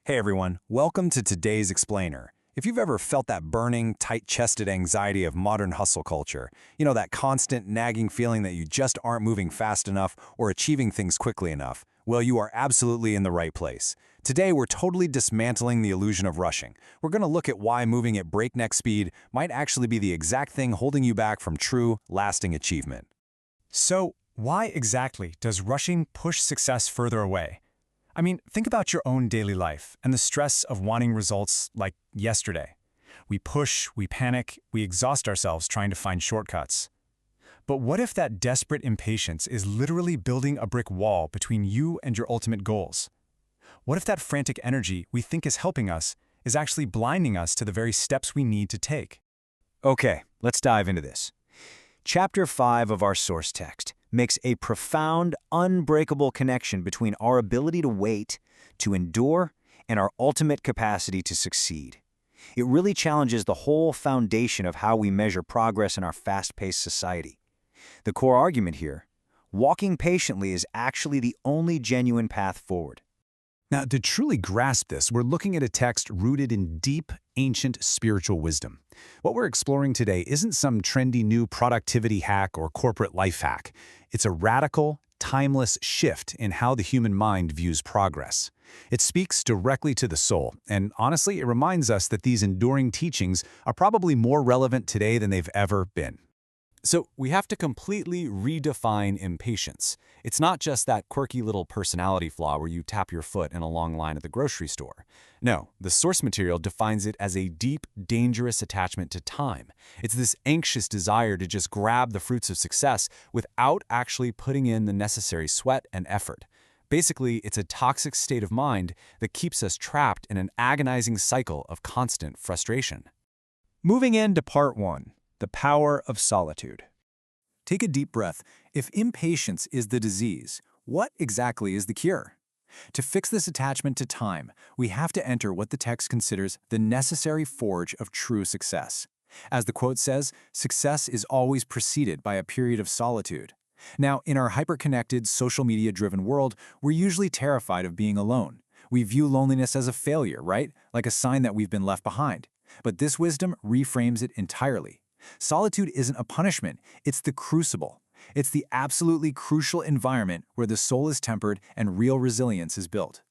Hey everyone, welcome to today's Explainer. If you've ever felt that burning, tight-chested anxiety of modern hustle culture, that constant nagging feeling that you just aren't moving fast enough or achieving things quickly enough, well, you are absolutely in the right place. Today, we're totally dismantling the illusion of rushing. We're going to look at why moving at breakneck speed might actually be the exact thing holding you back from true, lasting achievement. So, why exactly does rushing push success further away? I mean, think about your own daily life and the stress of wanting results like yesterday. We push, we panic, we exhaust ourselves trying to find shortcuts. But what if that desperate impatience is literally building a brick wall between you and your ultimate goals? What if that frantic energy we think is helping us is actually blinding us to the very steps we need to take? Okay, let's dive into this. Chapter 5 of our source text makes a profound, unbreakable connection between our ability to wait, to endure, and our ultimate capacity to succeed. It really challenges the whole foundation of how we measure progress in our fast-paced society. The core argument here, walking patiently is actually the only genuine path forward. Now, to truly grasp this, we're looking at a text rooted in deep, ancient spiritual wisdom. What we're exploring today isn't some trendy new productivity hack or corporate life hack. It's a radical, timeless shift in how the human mind views progress. It speaks directly to the soul, and honestly, it reminds us that these enduring teachings are probably more relevant today than they've ever been. So we have to completely redefine impatience. It's not just that quirky little personality flaw where you tap your foot in a long line at the grocery store. No, the source material defines it as a deep, dangerous attachment to time. It's this anxious desire to just grab the fruits of success without actually putting in the necessary sweat and effort. Basically, it's a toxic state of mind that keeps us trapped in an agonizing cycle of constant frustration. Moving into part 1. The power of solitude. Take a deep breath. If impatience is the disease, what exactly is the cure? To fix this attachment to time, we have to enter what the text considers the necessary forge of true success. As the quote says, success is always preceded by a period of solitude. Now, in our hyper-connected, social media-driven world, we're usually terrified of being alone. We view loneliness as a failure, right? Like a sign that we've been left behind. But this wisdom reframes it entirely. Solitude isn't a punishment, it's the crucible. It's the absolutely crucial environment where the soul is tempered and real resilience is built.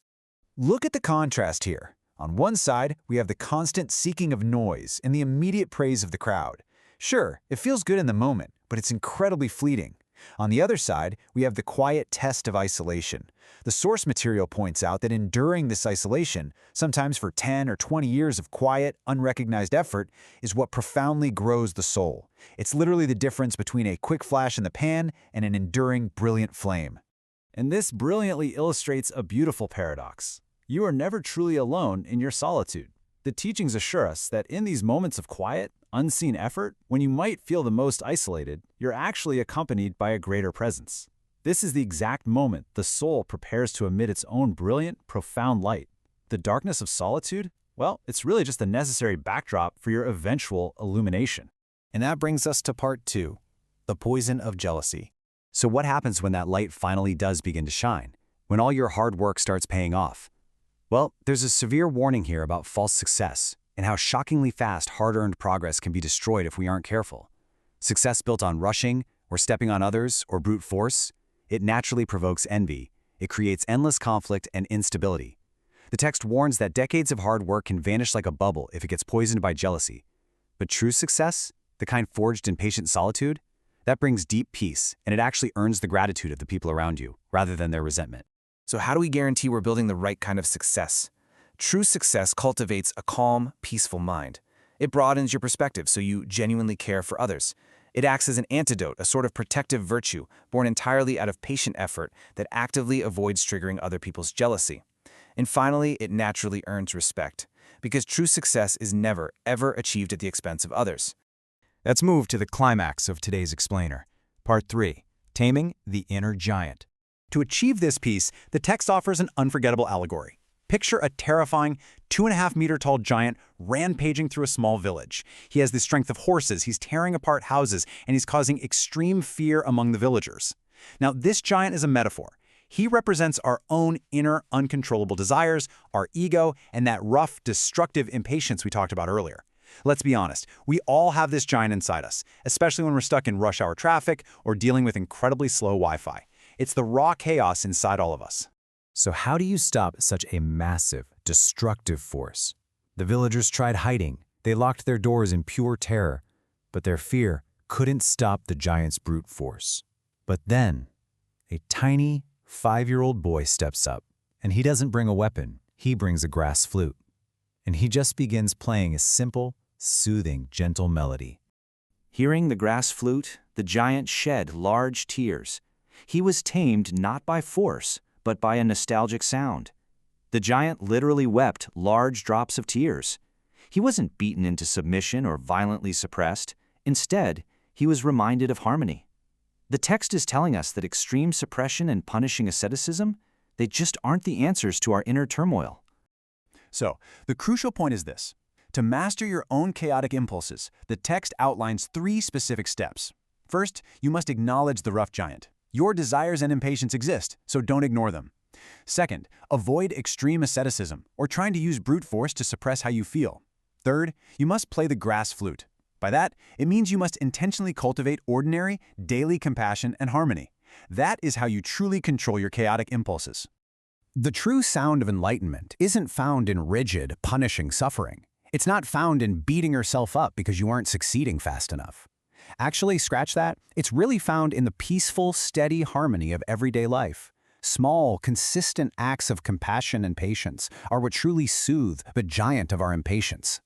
Look at the contrast here. On one side, we have the constant seeking of noise and the immediate praise of the crowd. Sure, it feels good in the moment, but it's incredibly fleeting. On the other side, we have the quiet test of isolation. The source material points out that enduring this isolation, sometimes for 10 or 20 years of quiet, unrecognized effort, is what profoundly grows the soul. It's literally the difference between a quick flash in the pan and an enduring, brilliant flame. And this brilliantly illustrates a beautiful paradox. You are never truly alone in your solitude. The teachings assure us that in these moments of quiet, unseen effort, when you might feel the most isolated, you're actually accompanied by a greater presence. This is the exact moment the soul prepares to emit its own brilliant, profound light. The darkness of solitude? Well, it's really just a necessary backdrop for your eventual illumination. And that brings us to part 2, the poison of jealousy. So what happens when that light finally does begin to shine? When all your hard work starts paying off? Well, there's a severe warning here about false success and how shockingly fast hard-earned progress can be destroyed if we aren't careful. Success built on rushing, or stepping on others, or brute force, it naturally provokes envy. It creates endless conflict and instability. The text warns that decades of hard work can vanish like a bubble if it gets poisoned by jealousy. But true success, the kind forged in patient solitude, that brings deep peace, and it actually earns the gratitude of the people around you, rather than their resentment. So how do we guarantee we're building the right kind of success? True success cultivates a calm, peaceful mind. It broadens your perspective so you genuinely care for others. It acts as an antidote, a sort of protective virtue, born entirely out of patient effort that actively avoids triggering other people's jealousy. And finally, it naturally earns respect, because true success is never, ever achieved at the expense of others. Let's move to the climax of today's Explainer. Part 3, Taming the Inner Giant. To achieve this piece, the text offers an unforgettable allegory. Picture a terrifying 2.5-meter-tall giant rampaging through a small village. He has the strength of horses, he's tearing apart houses, and he's causing extreme fear among the villagers. Now, this giant is a metaphor. He represents our own inner uncontrollable desires, our ego, and that rough, destructive impatience we talked about earlier. Let's be honest, we all have this giant inside us, especially when we're stuck in rush hour traffic or dealing with incredibly slow Wi-Fi. It's the raw chaos inside all of us. So how do you stop such a massive, destructive force? The villagers tried hiding. They locked their doors in pure terror, but their fear couldn't stop the giant's brute force. But then, a tiny 5-year-old boy steps up, and he doesn't bring a weapon. He brings a grass flute. And he just begins playing a simple, soothing, gentle melody. Hearing the grass flute, the giant shed large tears. He was tamed not by force, but by a nostalgic sound. The giant literally wept large drops of tears. He wasn't beaten into submission or violently suppressed. Instead, he was reminded of harmony. The text is telling us that extreme suppression and punishing asceticism, they just aren't the answers to our inner turmoil. So, the crucial point is this. To master your own chaotic impulses, the text outlines 3 specific steps. First, you must acknowledge the rough giant. Your desires and impatience exist, so don't ignore them. Second, avoid extreme asceticism or trying to use brute force to suppress how you feel. Third, you must play the grass flute. By that, it means you must intentionally cultivate ordinary, daily compassion and harmony. That is how you truly control your chaotic impulses. The true sound of enlightenment isn't found in rigid, punishing suffering. It's not found in beating yourself up because you aren't succeeding fast enough. Actually, scratch that. It's really found in the peaceful, steady harmony of everyday life. Small, consistent acts of compassion and patience are what truly soothe the giant of our impatience.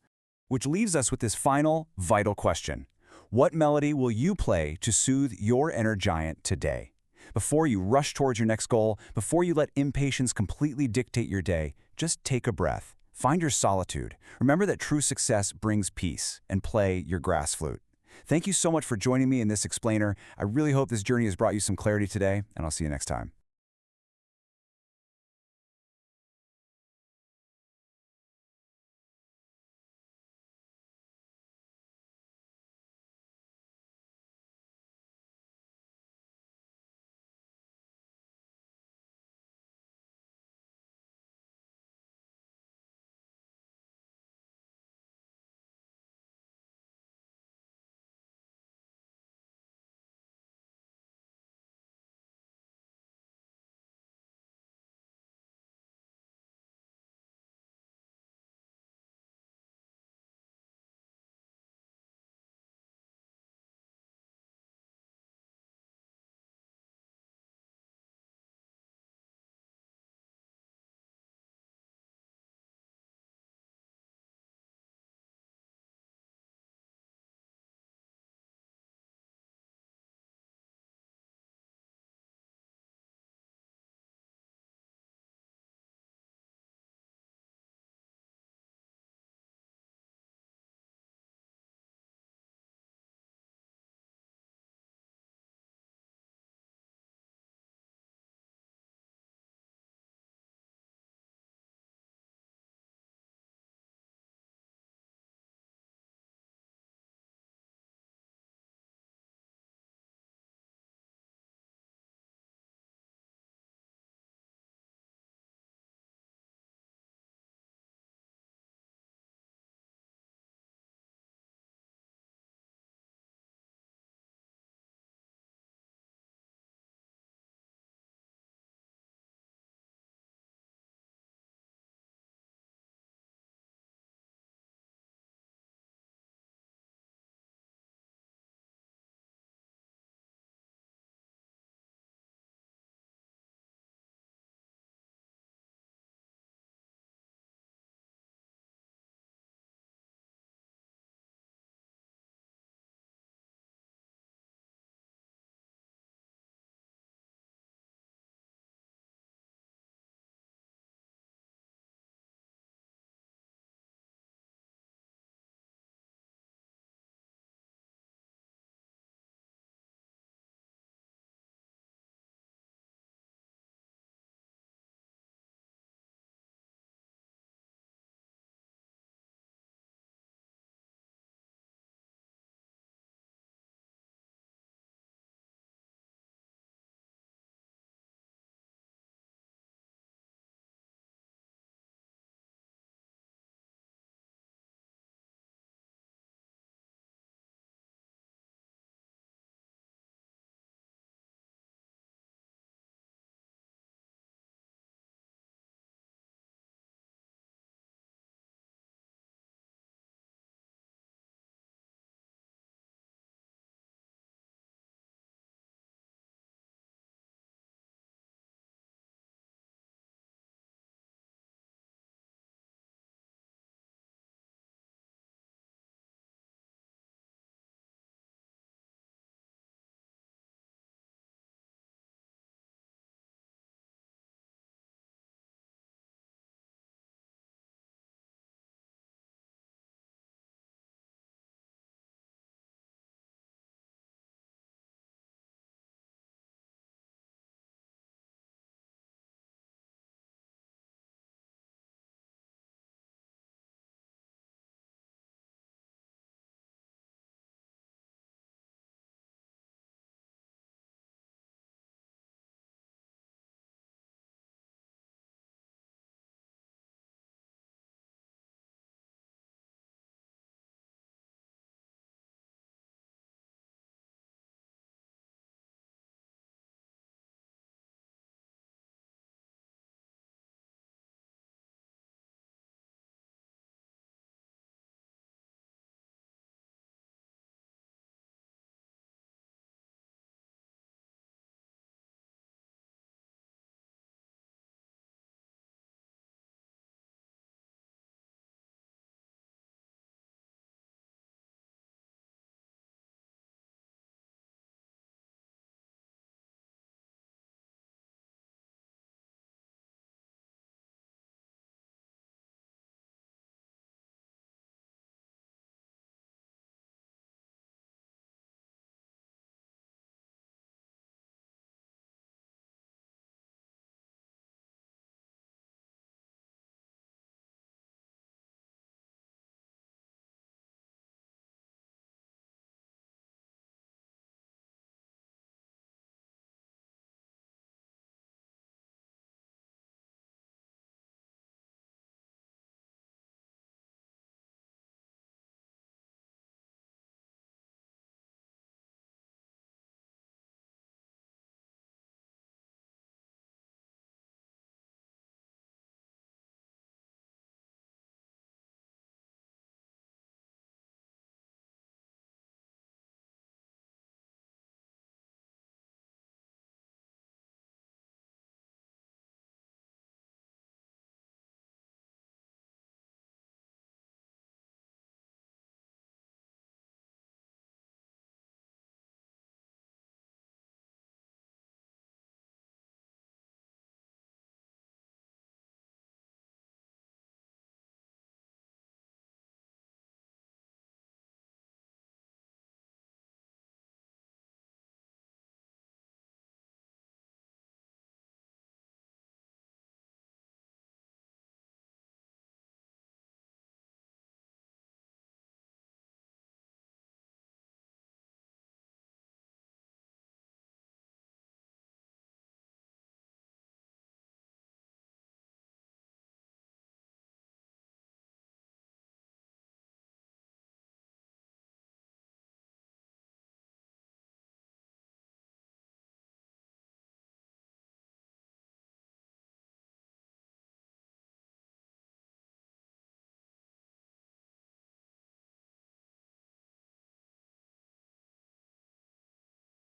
Which leaves us with this final, vital question. What melody will you play to soothe your inner giant today? Before you rush towards your next goal, before you let impatience completely dictate your day, just take a breath. Find your solitude. Remember that true success brings peace, and play your grass flute. Thank you so much for joining me in this explainer. I really hope this journey has brought you some clarity today, and I'll see you next time.